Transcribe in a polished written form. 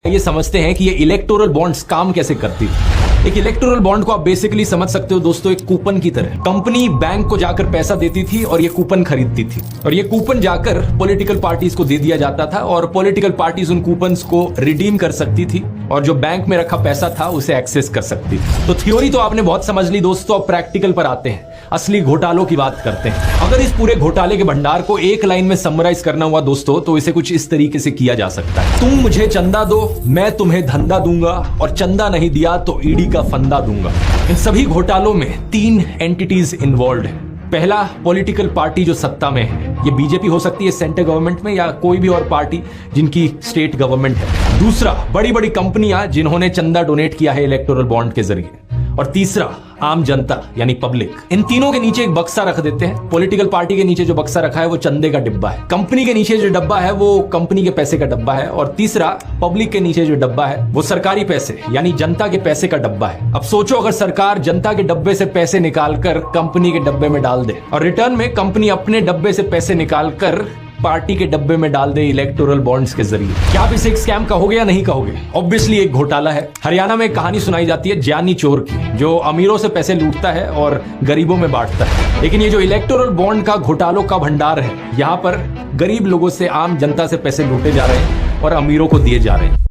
ये समझते हैं कि ये इलेक्टोरल बॉन्ड्स काम कैसे करती है। एक इलेक्टोरल बॉन्ड को आप बेसिकली समझ सकते हो दोस्तों, एक कूपन की तरह। कंपनी बैंक को जाकर पैसा देती थी और ये कूपन खरीदती थी, और ये कूपन जाकर पॉलिटिकल पार्टीज को दे दिया जाता था, और पॉलिटिकल पार्टीज उन कूपन्स को रिडीम कर सकती थी और जो बैंक में रखा पैसा था उसे एक्सेस कर सकती थी। तो थ्योरी तो आपने बहुत समझ ली दोस्तों, अब प्रैक्टिकल पर आते हैं, असली घोटालों की बात करते हैं। अगर इस पूरे घोटाले के भंडार को एक लाइन में समराइज करना हुआ दोस्तों, तो इसे कुछ इस तरीके से किया जा सकता है। तुम मुझे चंदा दो, मैं तुम्हें धंधा दूंगा, और चंदा नहीं दिया तो ईडी का फंदा दूंगा। इन सभी घोटालों में 3 एंटिटीज इन्वॉल्व है। पहला, पॉलिटिकल पार्टी जो सत्ता में है, ये बीजेपी हो सकती है सेंट्रल गवर्नमेंट में, या कोई भी और पार्टी जिनकी स्टेट गवर्नमेंट है। दूसरा, बड़ी बड़ी कंपनियां जिन्होंने चंदा डोनेट किया है इलेक्टोरल बॉन्ड के जरिए। और तीसरा, आम जनता यानी पब्लिक। इन तीनों के नीचे एक बक्सा रख देते हैं। पॉलिटिकल पार्टी के नीचे जो बक्सा रखा है वो चंदे का डिब्बा है, कंपनी के नीचे जो डब्बा है वो कंपनी के पैसे का डब्बा है, और तीसरा, पब्लिक के नीचे जो डब्बा है वो सरकारी पैसे यानी जनता के पैसे का डब्बा है। अब सोचो, अगर सरकार जनता के डब्बे से पैसे निकालकर कंपनी के डब्बे में डाल दे, और रिटर्न में कंपनी अपने डब्बे से पैसे निकालकर पार्टी के डब्बे में डाल दे इलेक्टोरल बॉन्ड्स के जरिए, क्या आप इसे एक स्कैम कहोगे या नहीं कहोगे? ऑब्वियसली एक घोटाला है। हरियाणा में एक कहानी सुनाई जाती है ज्ञानी चोर की, जो अमीरों से पैसे लूटता है और गरीबों में बांटता है। लेकिन ये जो इलेक्टोरल बॉन्ड का घोटालों का भंडार है, यहाँ पर गरीब लोगों से, आम जनता से पैसे लूटे जा रहे हैं और अमीरों को दिए जा रहे हैं।